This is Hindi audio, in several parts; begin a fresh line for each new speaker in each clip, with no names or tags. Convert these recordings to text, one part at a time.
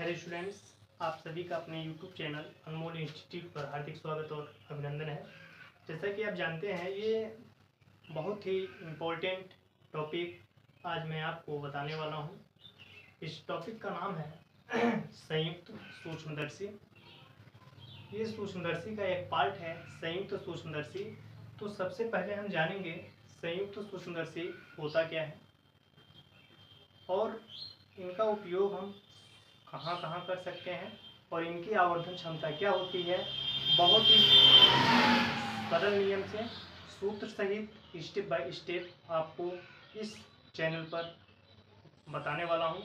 हेलो स्टूडेंट्स, आप सभी का अपने यूट्यूब चैनल अनमोल इंस्टीट्यूट पर हार्दिक स्वागत और अभिनंदन है। जैसा कि आप जानते हैं, ये बहुत ही इम्पोर्टेंट टॉपिक आज मैं आपको बताने वाला हूँ। इस टॉपिक का नाम है संयुक्त सूक्ष्मदर्शी। ये सूक्ष्मदर्शी का एक पार्ट है, संयुक्त सूक्ष्मदर्शी। तो सबसे पहले हम जानेंगे संयुक्त सूक्ष्मदर्शी होता क्या है और इनका उपयोग हम कहाँ कहाँ कर सकते हैं और इनकी आवर्धन क्षमता क्या होती है। बहुत ही सरल नियम से सूत्र सहित स्टेप बाय स्टेप आपको इस चैनल पर बताने वाला हूँ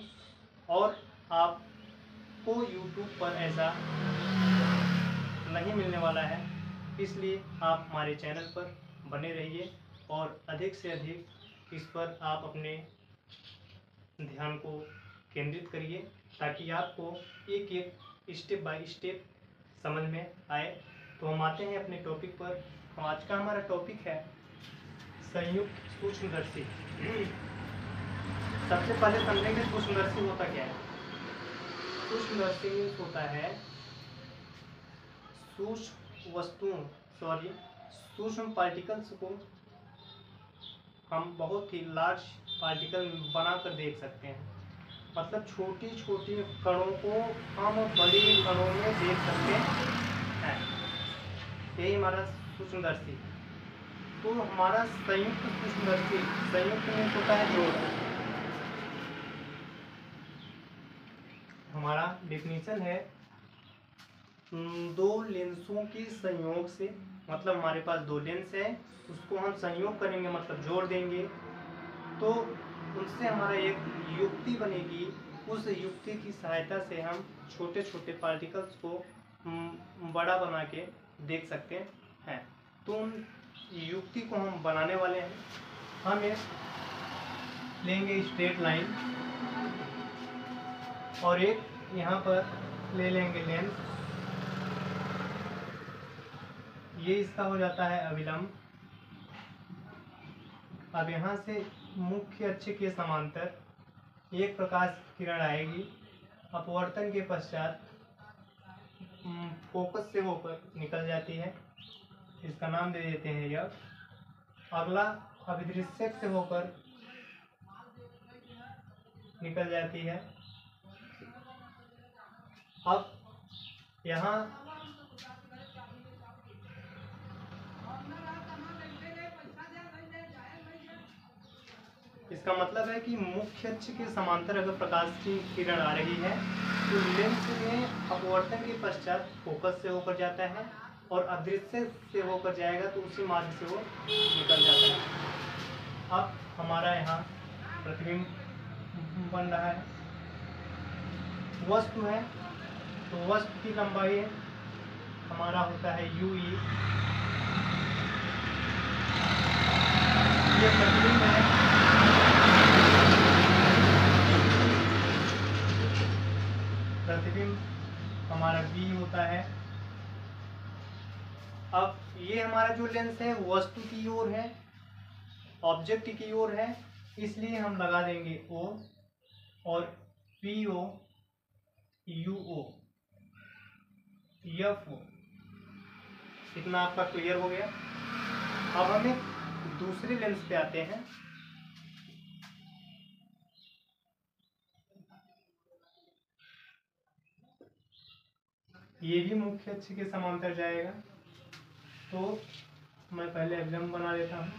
और आपको YouTube पर ऐसा नहीं मिलने वाला है, इसलिए आप हमारे चैनल पर बने रहिए और अधिक से अधिक इस पर आप अपने ध्यान को केंद्रित करिए ताकि आपको एक एक स्टेप बाय स्टेप समझ में आए। तो हम आते हैं अपने टॉपिक पर। आज का हमारा टॉपिक है संयुक्त सूक्ष्मदर्शी। सबसे पहले समझेंगे सूक्ष्मदर्शी होता क्या है। सूक्ष्मदर्शी होता है सूक्ष्म पार्टिकल्स को हम बहुत ही लार्ज पार्टिकल बनाकर देख सकते हैं। मतलब छोटी छोटी कणों को हम बड़ी कणों में देख सकते हैं। यही हमारा सूक्ष्मदर्शी। तो हमारा संयुक्त सूक्ष्मदर्शी, संयुक्त में होता है जोड़। हमारा डेफिनेशन है दो लेंसों के संयोग से, मतलब हमारे पास दो लेंस है, उसको हम संयोग करेंगे मतलब जोड़ देंगे तो उनसे हमारा एक युक्ति बनेगी। उस युक्ति की सहायता से हम छोटे छोटे पार्टिकल्स को बड़ा बना के देख सकते हैं। तो उन युक्ति को हम बनाने वाले हैं। हम एक लेंगे स्ट्रेट लाइन और एक यहाँ पर ले लेंगे लेंस। ये इसका हो जाता है अभिलंब। अब यहाँ से मुख्य अक्ष के समांतर एक प्रकाश किरण आएगी। अपवर्तन के पश्चात फोकस से होकर निकल जाती है, इसका नाम दे देते हैं यह। अगला अभिदृश्यक से होकर निकल जाती है। अब यहाँ इसका मतलब है कि मुख्य अक्ष के समांतर अगर प्रकाश की किरण आ रही है तो लेंस में अपवर्तन के पश्चात फोकस से होकर जाता है और अदृश्य से होकर जाएगा तो उसी मार्ग से वो निकल जाता है। अब हमारा यहाँ प्रतिबिंब बन रहा है। वस्तु है तो वस्तु की लंबाई हमारा होता है UE। ये प्रतिबिंब है। प्रतिबिंब हमारा B होता है। अब ये हमारा जो लेंस है वस्तु की ओर है, ऑब्जेक्ट की ओर है, इसलिए हम लगा देंगे O और PO UO FO। इतना आपका क्लियर हो गया। अब हम एक दूसरे लेंस पे आते हैं। ये भी मुख्य अक्ष के समांतर जाएगा तो मैं पहले अभिलंब बना लेता हूँ।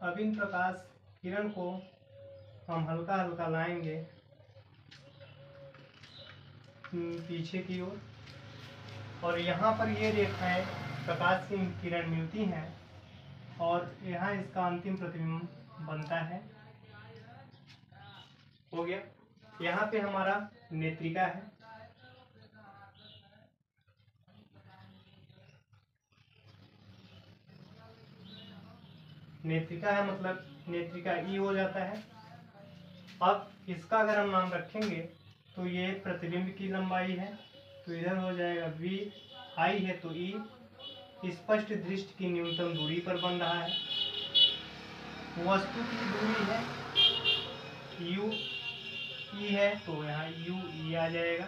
अब इन प्रकाश किरण को हम हल्का हल्का लाएंगे पीछे की ओर और यहाँ पर ये रेखाएं प्रकाश की किरण मिलती हैं और यहाँ इसका अंतिम प्रतिबिंब बनता है। हो गया। यहाँ पे हमारा नेत्रिका है। नेत्रिका है मतलब नेत्रिका E हो जाता है। अब इसका अगर हम नाम रखेंगे तो ये प्रतिबिंब की लंबाई है, तो इधर हो जाएगा v, आई है तो e, स्पष्ट दृष्टि की न्यूनतम दूरी पर बन रहा है। वस्तु की दूरी है u e है, तो यहाँ u e आ जाएगा,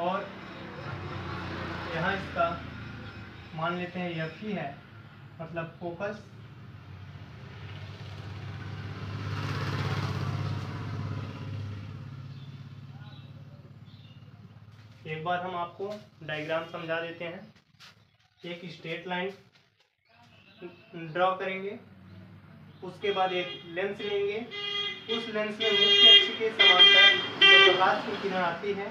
और यहाँ इसका मान लेते हैं f ही है, मतलब फोकस। एक बार हम आपको डायग्राम समझा देते हैं। एक स्ट्रेट लाइन ड्रॉ करेंगे, उसके बाद एक लेंस लेंगे, उस लेंस में मुख्य अक्ष के समांतर जो प्रकाश की किरण आती है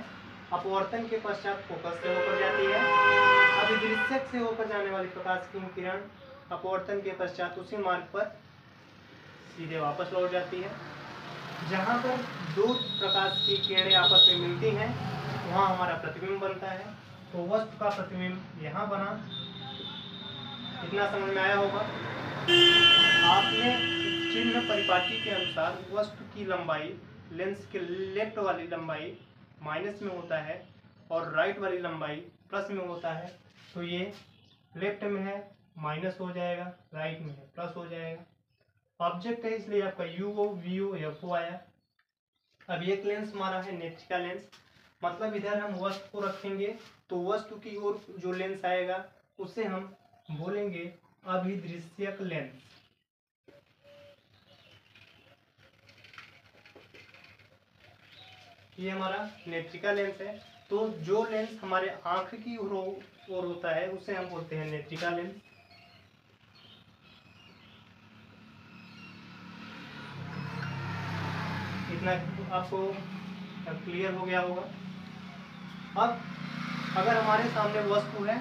अपवर्तन के पश्चात फोकस से होकर जाती है। अब दृश्यक से होकर जाने वाली प्रकाश की किरण अपवर्तन के पश्चात उसी मार्ग पर सीधे वापस लौट जाती है। जहाँ पर दो प्रकाश की किरणें आपस में मिलती हैं वहाँ हमारा प्रतिबिंब बनता है। तो वस्तु का प्रतिबिंब यहाँ बना, इतना समझ में आया होगा। आपने चिन्ह परिपाटी के अनुसार वस्तु की लंबाई लेंस के लेफ्ट वाली लंबाई माइनस में होता है और राइट वाली लंबाई प्लस में होता है, तो ये लेफ्ट में है माइनस हो जाएगा, राइट में है प्लस हो जाएगा। ऑब्जेक्ट है इसलिए आपका UO, VO, FO आया। अब एक लेंस हमारा है नेत्रिका लेंस, मतलब इधर हम वस्तु को रखेंगे तो वस्तु की ओर जो लेंस आएगा उसे हम बोलेंगे अभिदृश्यक लेंस। ये हमारा नेत्रिका लेंस है। तो जो लेंस हमारे आंख की ओर होता है उसे हम बोलते हैं नेत्रिका लेंस। इतना आपको क्लियर हो गया होगा। अब अगर हमारे सामने वस्तु है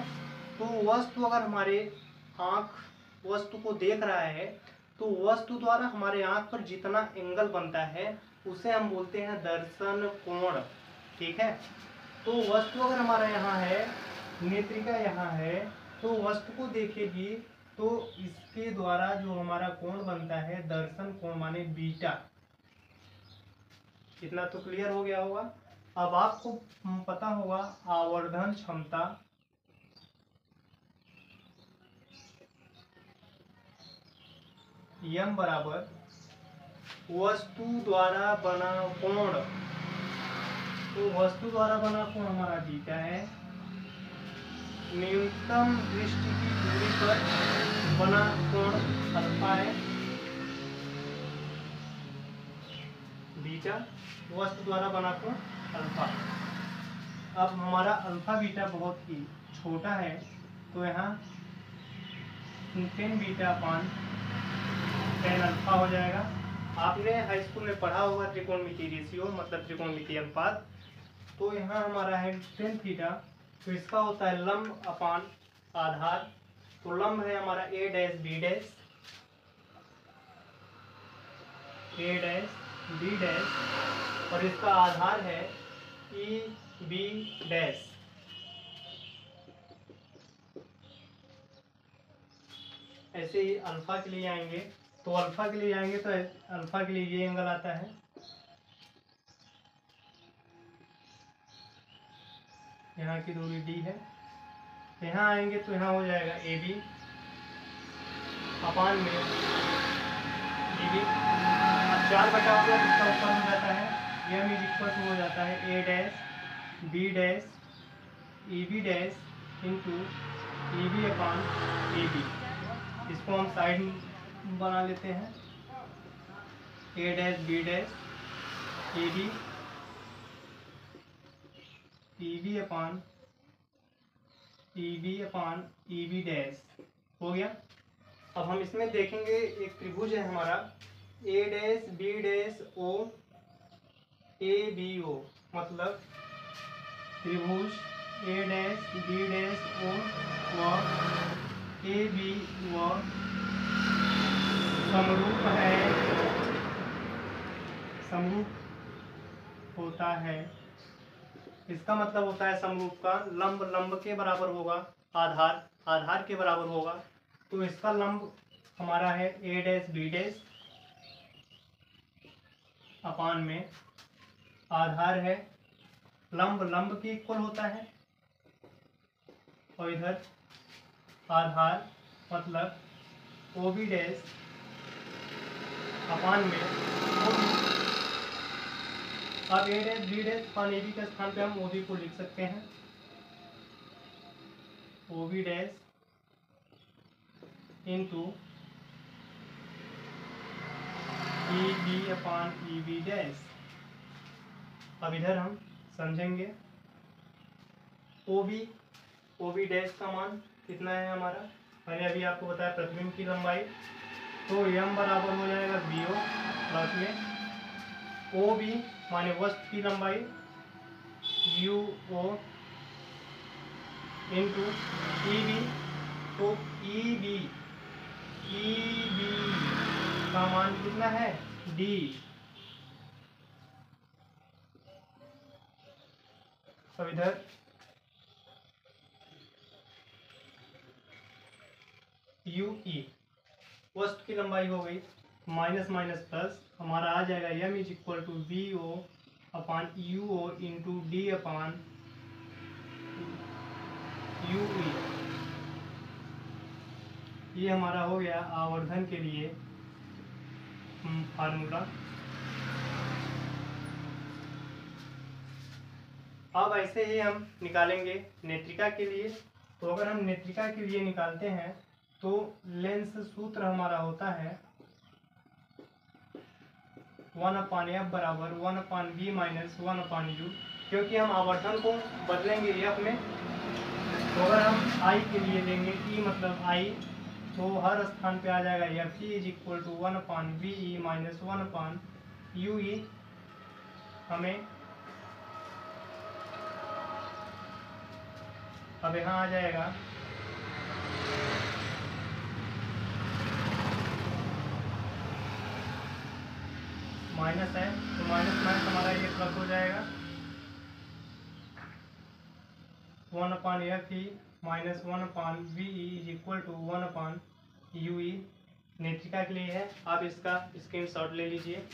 तो वस्तु अगर हमारे आंख वस्तु को देख रहा है तो वस्तु द्वारा हमारे आंख पर जितना एंगल बनता है उसे हम बोलते हैं दर्शन कोण। ठीक है, तो वस्तु अगर हमारा यहाँ है, नेत्रिका यहाँ है, तो वस्तु को देखेगी तो इसके द्वारा जो हमारा कोण बनता है दर्शन कोण माने बीटा। इतना तो क्लियर हो गया होगा। अब आपको पता होगा आवर्धन क्षमता m बराबर वस्तु द्वारा बना कोण। तो वस्तु द्वारा बना कोण हमारा बीटा है, न्यूनतम दृष्टि की दूरी पर बना कोण अल्फा है। बीटा वस्तु द्वारा बना कोण अल्फा। अब हमारा अल्फा बीटा बहुत ही छोटा है तो यहाँ 10 बीटा अपान 10 अल्फा हो जाएगा। आपने हाई स्कूल में पढ़ा होगा त्रिकोणमितीय रेशियो, मतलब त्रिकोणमितीय अनुपात। तो यहाँ हमारा है 10 थीटा, तो इसका होता है लंब अपान आधार। तो लंब है हमारा a dash b dash, a dash b dash, और इसका आधार है e b डैश। ऐसे ही अल्फा के लिए आएंगे तो अल्फा के लिए आएंगे तो अल्फा के लिए ये एंगल आता है, यहाँ की दूरी d है। यहाँ आएंगे तो यहाँ हो जाएगा AB अपान में DB। 4/4 इसका ऊपर हो जाता है, m इज इक्वल टू हो जाता है a dash b dash EB dash into EB upon AB। इसको हम साइड बना लेते हैं, a dash b dash AB EB upon EB dash हो गया। अब हम इसमें देखेंगे एक त्रिभुज है हमारा a dash b dash o ABO, मतलब त्रिभुज a dash b dash o व AB व समरूप है, समरूप होता है। इसका मतलब होता है समरूप का लंब लंब के बराबर होगा, आधार आधार के बराबर होगा। तो इसका लंब हमारा है a डैश b डैश अपान में आधार है, लंब लंब के इक्वल होता है, और इधर आधार मतलब OB डैश अपान में OB। अब A dash B dash upon AB के स्थान पे हम OB को लिख सकते हैं, OB डैश इंटू EB अपान EB डैश। अब इधर हम समझेंगे OB डैश का मान कितना है हमारा, मैंने अभी आपको बताया प्रतिबिंब की लंबाई, तो m बराबर हो जाएगा BO प्लस में OB माने वस्तु की लंबाई UO इंटू EB, तो EB का मान कितना है D। अब इधर UE वस्तु की लंबाई हो गई, माइनस माइनस प्लस हमारा आ जाएगा m is equal to VO upon UO into D upon UE। ये हमारा हो गया आवर्धन के लिए फार्मूला। अब ऐसे ही हम निकालेंगे नेत्रिका के लिए। तो अगर हम नेत्रिका के लिए निकालते हैं तो लेंस सूत्र हमारा होता है 1/f बराबर 1/v माइनस 1/u, क्योंकि हम आवर्धन को बदलेंगे f में। तो अगर हम I के लिए लेंगे E मतलब I, तो हर स्थान पे आ जाएगा f is equal to 1/ve minus 1/ue। हमें अब यहाँ आ जाएगा माइनस है, तो माइनस माइनस हमारा ये प्लस हो जाएगा 1/fe minus 1/ve is equal to 1/ue। नेत्रिका के लिए है, आप इसका स्क्रीनशॉट ले लीजिए।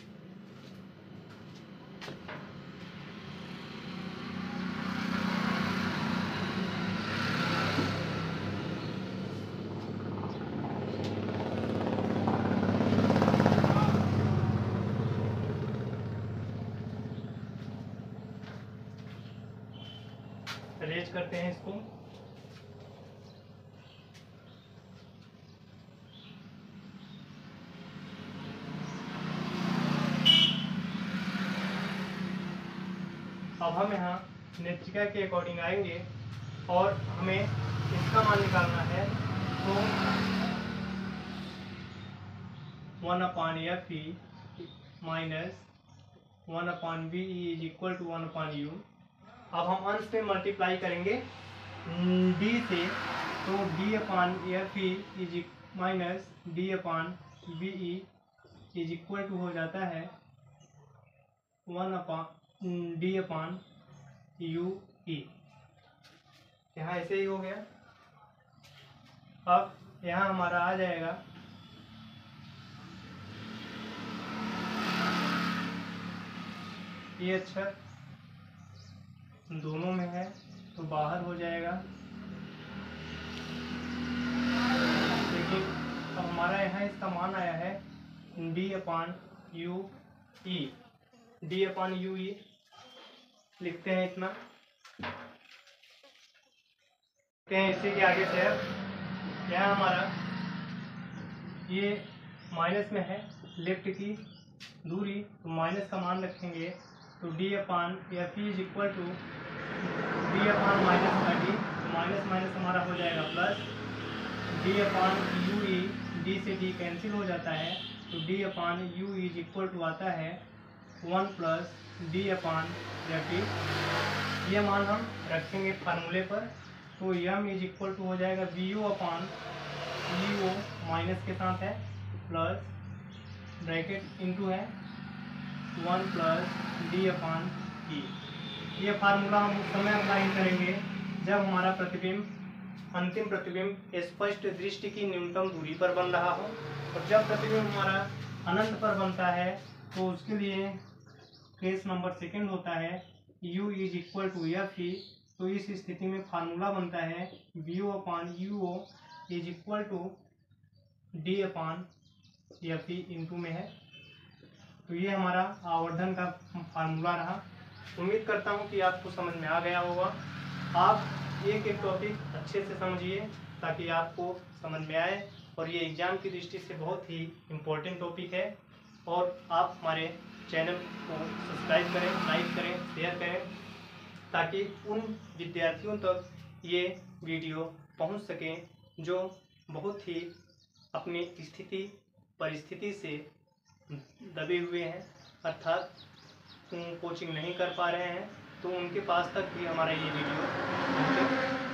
रेज करते हैं इसको। अब हम यहाँ नेत्रिका के अकॉर्डिंग आएंगे और हमें इसका मान निकालना है, तो 1/fe minus 1/ve is equal to 1/u। अब हम अंश पे मल्टीप्लाई करेंगे d से, तो d/fe is minus d/ve is equal to हो जाता है 1/d/ue। यहाँ ऐसे ही हो गया। अब यहाँ हमारा आ जाएगा ये अक्षर दोनों में है तो बाहर हो जाएगा, लेकिन अब हमारा यहाँ इसका मान आया है d/ue। d/ue लिखते हैं इतना, इसी के आगे से अब यहाँ हमारा ये माइनस में है, लेफ्ट की दूरी, तो माइनस का मान रखेंगे, तो d/fe इज इक्वल टू d/माइनस का d, तो माइनस माइनस हमारा हो जाएगा प्लस d/ue, d से d कैंसिल हो जाता है, तो d/u इज इक्वल टू आता है 1 प्लस d/fe। ये मान हम रखेंगे फार्मूले पर, तो m इज इक्वल टू हो जाएगा VO/EO माइनस के साथ है प्लस ब्रैकेट इंटू है 1 प्लस d/e। ये फार्मूला हम उस समय अप्लाई करेंगे जब हमारा प्रतिबिंब अंतिम प्रतिबिंब स्पष्ट दृष्टि की न्यूनतम दूरी पर बन रहा हो, और जब प्रतिबिंब हमारा अनंत पर बनता है तो उसके लिए केस नंबर सेकंड होता है U is equal to F E, तो इस स्थिति में फार्मूला बनता है BO upon UO is equal to D upon F E into में है। तो ये हमारा आवर्धन का फार्मूला रहा। उम्मीद करता हूँ कि आपको समझ में आ गया होगा। आप एक एक टॉपिक अच्छे से समझिए ताकि आपको समझ में आए, और ये एग्ज़ाम की दृष्टि से बहुत ही इम्पोर्टेंट टॉपिक है। और आप हमारे चैनल को सब्सक्राइब करें, लाइक करें, शेयर करें, ताकि उन विद्यार्थियों तक ये वीडियो पहुंच सके जो बहुत ही अपनी स्थिति परिस्थिति से दबे हुए हैं, अर्थात कोचिंग नहीं कर पा रहे हैं, तो उनके पास तक भी हमारा ये वीडियो